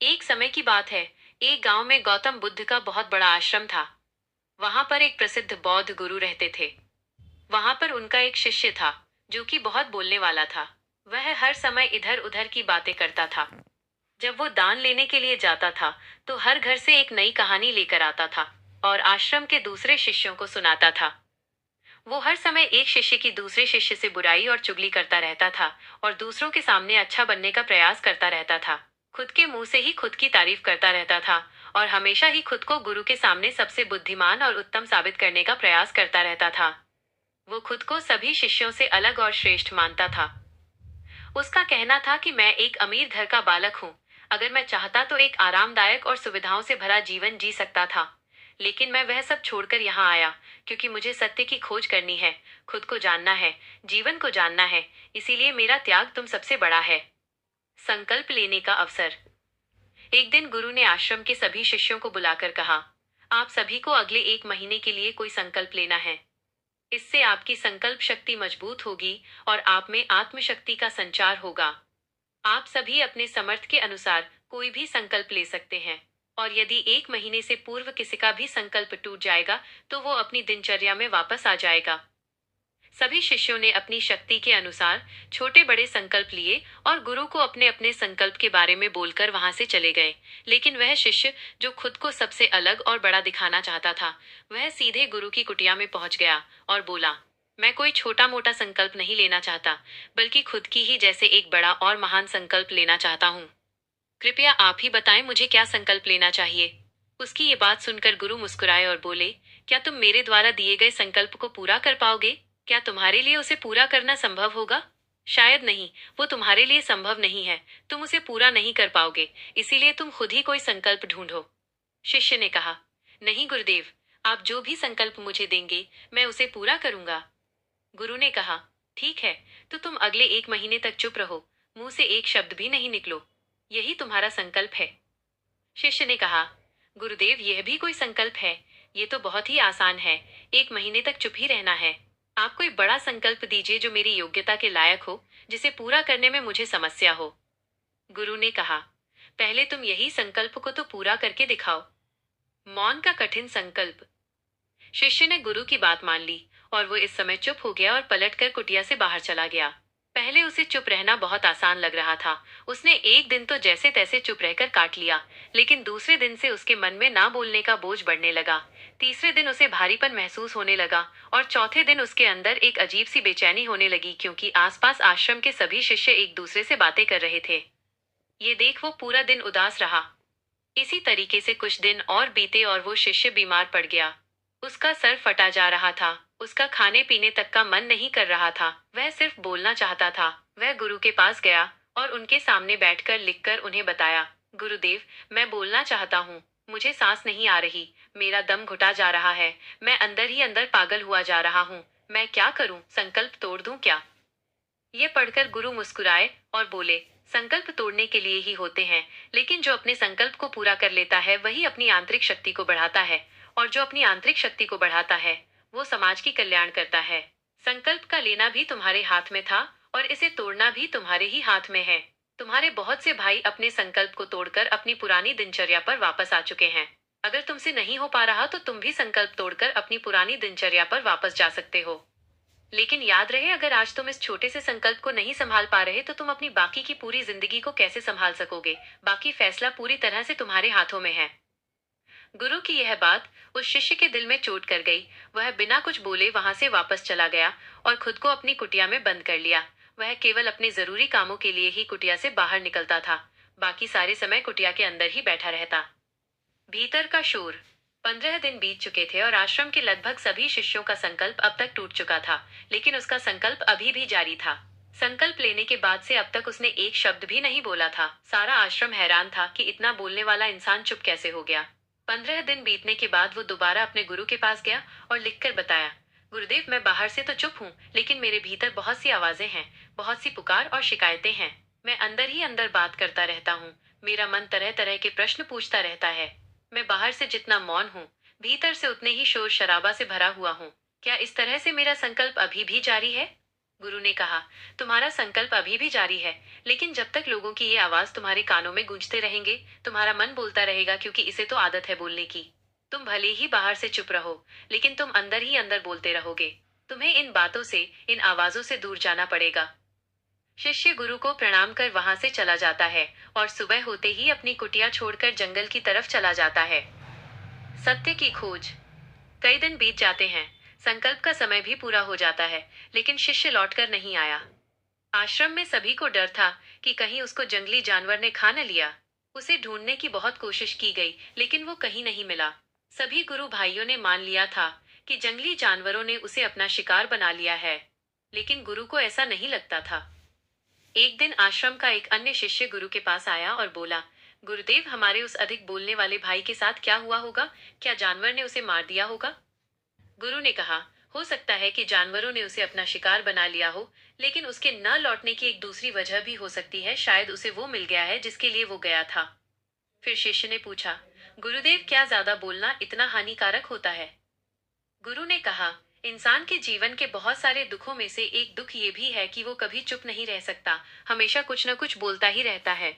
एक समय की बात है। एक गांव में गौतम बुद्ध का बहुत बड़ा आश्रम था। वहां पर एक प्रसिद्ध बौद्ध गुरु रहते थे। वहां पर उनका एक शिष्य था जो कि बहुत बोलने वाला था। वह हर समय इधर उधर की बातें करता था। जब वो दान लेने के लिए जाता था तो हर घर से एक नई कहानी लेकर आता था और आश्रम के दूसरे शिष्यों को सुनाता था। वो हर समय एक शिष्य की दूसरे शिष्य से बुराई और चुगली करता रहता था और दूसरों के सामने अच्छा बनने का प्रयास करता रहता था। खुद के मुंह से ही खुद की तारीफ करता रहता था और हमेशा ही खुद को गुरु के सामने सबसे बुद्धिमान और उत्तम साबित करने का प्रयास करता रहता था। वो खुद को सभी शिष्यों से अलग और श्रेष्ठ मानता था। उसका कहना था कि मैं एक अमीर घर का बालक हूँ। अगर मैं चाहता तो एक आरामदायक और सुविधाओं से भरा जीवन जी सकता था। लेकिन मैं वह सब छोड़कर यहाँ आया क्योंकि मुझे सत्य की खोज करनी है, खुद को जानना है, जीवन को जानना है। इसीलिए मेरा त्याग तुम सबसे बड़ा है। संकल्प लेने का अवसर। एक दिन गुरु ने आश्रम के सभी शिष्यों को बुलाकर कहा, आप सभी को अगले एक महीने के लिए कोई संकल्प लेना है। इससे आपकी संकल्प शक्ति मजबूत होगी और आप में आत्मशक्ति का संचार होगा। आप सभी अपने समर्थ के अनुसार कोई भी संकल्प ले सकते हैं। और यदि एक महीने से पूर्व किसी का भी संकल्प टूट जाएगा तो वो अपनी दिनचर्या में वापस आ जाएगा। सभी शिष्यों ने अपनी शक्ति के अनुसार छोटे बड़े संकल्प लिए और गुरु को अपने अपने संकल्प के बारे में बोलकर वहां से चले गए। लेकिन वह शिष्य जो खुद को सबसे अलग और बड़ा दिखाना चाहता था, वह सीधे गुरु की कुटिया में पहुंच गया और बोला, मैं कोई छोटा मोटा संकल्प नहीं लेना चाहता, बल्कि खुद की ही जैसे एक बड़ा और महान संकल्प लेना चाहता हूँ। कृपया आप ही बताएं मुझे क्या संकल्प लेना चाहिए। उसकी ये बात सुनकर गुरु मुस्कुराए और बोले, क्या तुम मेरे द्वारा दिए गए संकल्प को पूरा कर पाओगे? क्या तुम्हारे लिए उसे पूरा करना संभव होगा? शायद नहीं। वो तुम्हारे लिए संभव नहीं है। तुम उसे पूरा नहीं कर पाओगे। इसीलिए तुम खुद ही कोई संकल्प ढूंढो। शिष्य ने कहा, नहीं गुरुदेव, आप जो भी संकल्प मुझे देंगे मैं उसे पूरा करूंगा। गुरु ने कहा, ठीक है, तो तुम अगले एक महीने तक चुप रहो, मुंह से एक शब्द भी नहीं निकलो। यही तुम्हारा संकल्प है। शिष्य ने कहा, गुरुदेव, यह भी कोई संकल्प है? ये तो बहुत ही आसान है। एक महीने तक चुप ही रहना है। आप कोई बड़ा संकल्प दीजिए जो मेरी योग्यता के लायक हो, जिसे पूरा करने में मुझे समस्या हो। गुरु ने कहा, पहले तुम यही संकल्प को तो पूरा करके दिखाओ। मौन का कठिन संकल्प। शिष्य ने गुरु की बात मान ली और वो इस समय चुप हो गया और पलटकर कुटिया से बाहर चला गया। पहले उसे चुप रहना बहुत आसान लग रहा था। उसने एक दिन तो जैसे तैसे चुप रहकर काट लिया, लेकिन दूसरे दिन से उसके मन में ना बोलने का बोझ बढ़ने लगा। तीसरे दिन उसे भारीपन महसूस होने लगा और चौथे दिन उसके अंदर एक अजीब सी बेचैनी होने लगी क्योंकि आसपास आश्रम के सभी शिष्य एक दूसरे से बातें कर रहे थे। ये देख वो पूरा दिन उदास रहा। इसी तरीके से कुछ दिन और बीते और वो शिष्य बीमार पड़ गया। उसका सर फटा जा रहा था। उसका खाने पीने तक का मन नहीं कर रहा था। वह सिर्फ बोलना चाहता था। वह गुरु के पास गया और उनके सामने बैठकर लिखकर उन्हें बताया, गुरुदेव, मैं बोलना चाहता हूँ। मुझे सांस नहीं आ रही। मेरा दम घुटा जा रहा है। मैं अंदर ही अंदर पागल हुआ जा रहा हूँ। मैं क्या करूँ? संकल्प तोड़ दूं क्या? ये पढ़कर गुरु मुस्कुराए और बोले, संकल्प तोड़ने के लिए ही होते हैं, लेकिन जो अपने संकल्प को पूरा कर लेता है वही अपनी आंतरिक शक्ति को बढ़ाता है। और जो अपनी आंतरिक शक्ति को बढ़ाता है वो समाज की कल्याण करता है। संकल्प का लेना भी तुम्हारे हाथ में था और इसे तोड़ना भी तुम्हारे ही हाथ में है। तुम्हारे बहुत से भाई अपने संकल्प को तोड़कर अपनी पुरानी दिनचर्या पर वापस आ चुके हैं। अगर तुमसे नहीं हो पा रहा तो तुम भी संकल्प तोड़कर अपनी पुरानी दिनचर्या पर वापस जा सकते हो। लेकिन याद रहे, अगर आज तुम इस छोटे से संकल्प को नहीं संभाल पा रहे तो तुम अपनी बाकी की पूरी जिंदगी को कैसे संभाल सकोगे? बाकी फैसला पूरी तरह से तुम्हारे हाथों में है। गुरु की यह बात उस शिष्य के दिल में चोट कर गई। वह बिना कुछ बोले वहां से वापस चला गया और खुद को अपनी कुटिया में बंद कर लिया। वह केवल अपने जरूरी कामों के लिए ही कुटिया से बाहर निकलता था। बाकी सारे समय कुटिया के अंदर ही बैठा रहता। भीतर का शोर। 15 दिन बीत चुके थे और आश्रम के लगभग सभी शिष्यों का संकल्प अब तक टूट चुका था, लेकिन उसका संकल्प अभी भी जारी था। संकल्प लेने के बाद से अब तक उसने एक शब्द भी नहीं बोला था। सारा आश्रम हैरान था कि इतना बोलने वाला इंसान चुप कैसे हो गया। 15 दिन बीतने के बाद वो दोबारा अपने गुरु के पास गया और लिखकर बताया, गुरुदेव, मैं बाहर से तो चुप हूँ, लेकिन मेरे भीतर बहुत सी आवाजें हैं, बहुत सी पुकार और शिकायतें हैं। मैं अंदर ही अंदर बात करता रहता हूँ। मेरा मन तरह तरह के प्रश्न पूछता रहता है। मैं बाहर से जितना मौन हूँ, भीतर से उतने ही शोर शराबा से भरा हुआ हूँ। क्या इस तरह से मेरा संकल्प अभी भी जारी है? गुरु ने कहा, तुम्हारा संकल्प अभी भी जारी है, लेकिन जब तक लोगों की ये आवाज तुम्हारे कानों में गूंजते रहेंगे, तुम्हारा मन बोलता रहेगा, क्योंकि इसे तो आदत है बोलने की। तुम भले ही बाहर से चुप रहो, लेकिन तुम अंदर ही अंदर बोलते रहोगे। तुम्हें इन बातों से, इन आवाजों से दूर जाना पड़ेगा। शिष्य गुरु को प्रणाम कर वहां से चला जाता है और सुबह होते ही अपनी कुटिया छोड़कर जंगल की तरफ चला जाता है। सत्य की खोज। कई दिन बीत जाते हैं, संकल्प का समय भी पूरा हो जाता है, लेकिन शिष्य लौटकर नहीं आया। आश्रम में सभी को डर था कि कहीं उसको जंगली जानवर ने खा न लिया। उसे ढूंढने की बहुत कोशिश की गई, लेकिन वो कहीं नहीं मिला। सभी गुरु भाइयों ने मान लिया था कि जंगली जानवरों ने उसे अपना शिकार बना लिया है, लेकिन गुरु को ऐसा नहीं लगता था। एक दिन आश्रम का एक अन्य शिष्य गुरु के पास आया और बोला, गुरुदेव, हमारे उस अधिक बोलने वाले भाई के साथ क्या हुआ होगा? क्या जानवर ने उसे मार दिया होगा? गुरु ने कहा, हो सकता है कि जानवरों ने उसे अपना शिकार बना लिया हो, लेकिन उसके न लौटने की एक दूसरी वजह भी हो सकती है। शायद उसे वो मिल गया है जिसके लिए वो गया था। फिर शिष्य ने पूछा, गुरुदेव, क्या ज्यादा बोलना इतना हानिकारक होता है? गुरु ने कहा, इंसान के जीवन के बहुत सारे दुखों में से एक दुख ये भी है कि वो कभी चुप नहीं रह सकता, हमेशा कुछ न कुछ बोलता ही रहता है।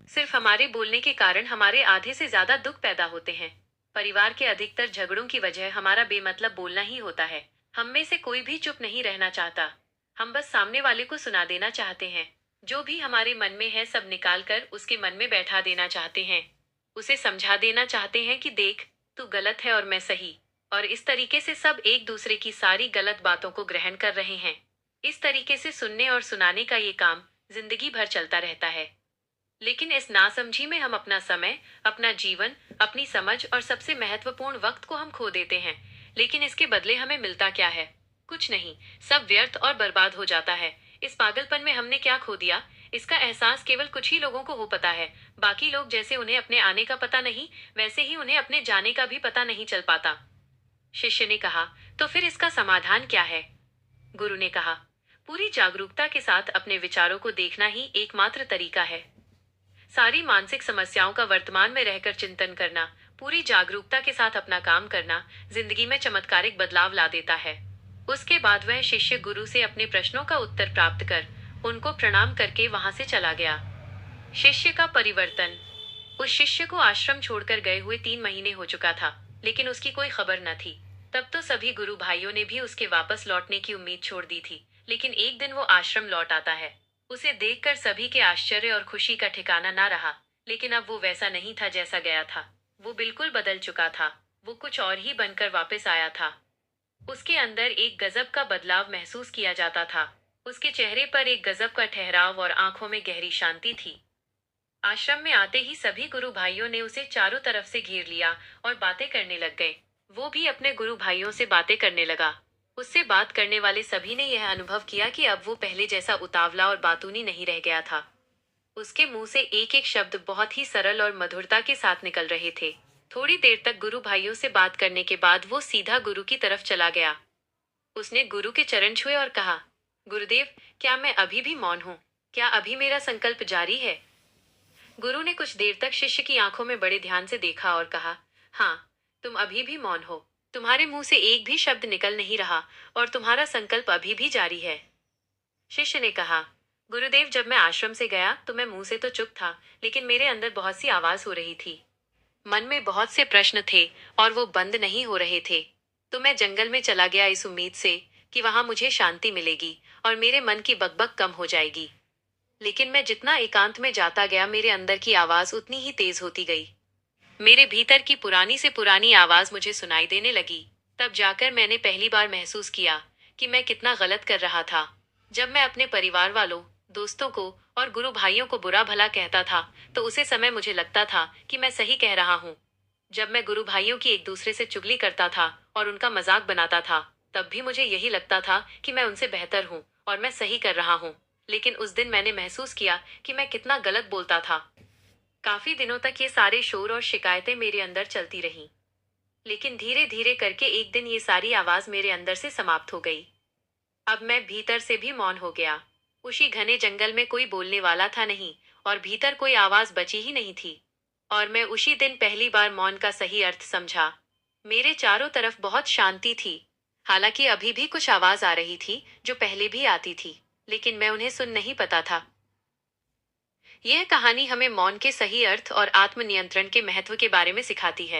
सिर्फ हमारे बोलने के कारण हमारे आधे से ज्यादा दुख पैदा होते हैं। परिवार के अधिकतर झगड़ों की वजह हमारा बेमतलब बोलना ही होता है। हम में से कोई भी चुप नहीं रहना चाहता। हम बस सामने वाले को सुना देना चाहते हैं। जो भी हमारे मन में है सब निकाल कर उसके मन में बैठा देना चाहते हैं। उसे समझा देना चाहते हैं कि देख, तू गलत है और मैं सही। और इस तरीके से सब एक दूसरे की सारी गलत बातों को ग्रहण कर रहे हैं। इस तरीके से सुनने और सुनाने का ये काम जिंदगी भर चलता रहता है। लेकिन इस नासमझी में हम अपना समय, अपना जीवन, अपनी समझ और सबसे महत्वपूर्ण वक्त को हम खो देते हैं। लेकिन इसके बदले हमें मिलता क्या है? कुछ नहीं। सब व्यर्थ और बर्बाद हो जाता है। इस पागलपन में हमने क्या खो दिया, इसका एहसास केवल कुछ ही लोगों को हो पता है। बाकी लोग जैसे उन्हें अपने आने का पता नहीं, वैसे ही उन्हें अपने जाने का भी पता नहीं चल पाता। शिष्य ने कहा, तो फिर इसका समाधान क्या है? गुरु ने कहा, पूरी जागरूकता के साथ अपने विचारों को देखना ही एकमात्र तरीका है। सारी मानसिक समस्याओं का वर्तमान में रहकर चिंतन करना, पूरी जागरूकता के साथ अपना काम करना जिंदगी में चमत्कारिक बदलाव ला देता है। उसके बाद वह शिष्य गुरु से अपने प्रश्नों का उत्तर प्राप्त कर उनको प्रणाम करके वहां से चला गया। शिष्य का परिवर्तन। उस शिष्य को आश्रम छोड़कर गए हुए 3 महीने हो चुका था, लेकिन उसकी कोई खबर न थी। तब तो सभी गुरु भाइयों ने भी उसके वापस लौटने की उम्मीद छोड़ दी थी। लेकिन एक दिन वो आश्रम लौट आता है। उसे देखकर सभी के आश्चर्य और खुशी का ठिकाना ना रहा। लेकिन अब वो वैसा नहीं था जैसा गया था। वो बिल्कुल बदल चुका था। वो कुछ और ही बनकर वापस आया था। उसके अंदर एक गजब का बदलाव महसूस किया जाता था। उसके चेहरे पर एक गजब का ठहराव और आंखों में गहरी शांति थी। आश्रम में आते ही सभी गुरु भाइयों ने उसे चारों तरफ से घेर लिया और बातें करने लग गए। वो भी अपने गुरु भाइयों से बातें करने लगा। उससे बात करने वाले सभी ने यह अनुभव किया कि अब वो पहले जैसा उतावला और बातूनी नहीं रह गया था। उसके मुंह से एक एक शब्द बहुत ही सरल और मधुरता के साथ निकल रहे थे। थोड़ी देर तक गुरु भाइयों से बात करने के बाद वो सीधा गुरु की तरफ चला गया। उसने गुरु के चरण छुए और कहा, गुरुदेव, क्या मैं अभी भी मौन हूँ? क्या अभी मेरा संकल्प जारी है? गुरु ने कुछ देर तक शिष्य की आंखों में बड़े ध्यान से देखा और कहा, हाँ, तुम अभी भी मौन हो। तुम्हारे मुंह से एक भी शब्द निकल नहीं रहा और तुम्हारा संकल्प अभी भी जारी है। शिष्य ने कहा, गुरुदेव, जब मैं आश्रम से गया तो मैं मुंह से तो चुप था, लेकिन मेरे अंदर बहुत सी आवाज हो रही थी। मन में बहुत से प्रश्न थे और वो बंद नहीं हो रहे थे। तो मैं जंगल में चला गया इस उम्मीद से कि वहां मुझे शांति मिलेगी और मेरे मन की बकबक कम हो जाएगी। लेकिन मैं जितना एकांत में जाता गया, मेरे अंदर की आवाज उतनी ही तेज होती गई। मेरे भीतर की पुरानी से पुरानी आवाज मुझे सुनाई देने लगी। तब जाकर मैंने पहली बार महसूस किया कि मैं कितना गलत कर रहा था। जब मैं अपने परिवार वालों, दोस्तों को और गुरु भाइयों को बुरा भला कहता था तो उसे समय मुझे लगता था कि मैं सही कह रहा हूँ। जब मैं गुरु भाइयों की एक दूसरे से चुगली करता था और उनका मजाक बनाता था, तब भी मुझे यही लगता था कि मैं उनसे बेहतर हूँ और मैं सही कर रहा हूँ। लेकिन उस दिन मैंने महसूस किया कि मैं कितना गलत बोलता था। काफी दिनों तक ये सारे शोर और शिकायतें मेरे अंदर चलती रहीं। लेकिन धीरे धीरे करके एक दिन ये सारी आवाज मेरे अंदर से समाप्त हो गई। अब मैं भीतर से भी मौन हो गया। उसी घने जंगल में कोई बोलने वाला था नहीं और भीतर कोई आवाज बची ही नहीं थी। और मैं उसी दिन पहली बार मौन का सही अर्थ समझा। मेरे चारों तरफ बहुत शांति थी। हालांकि अभी भी कुछ आवाज आ रही थी जो पहले भी आती थी, लेकिन मैं उन्हें सुन नहीं पाता था। यह कहानी हमें मौन के सही अर्थ और आत्मनियंत्रण के महत्व के बारे में सिखाती है।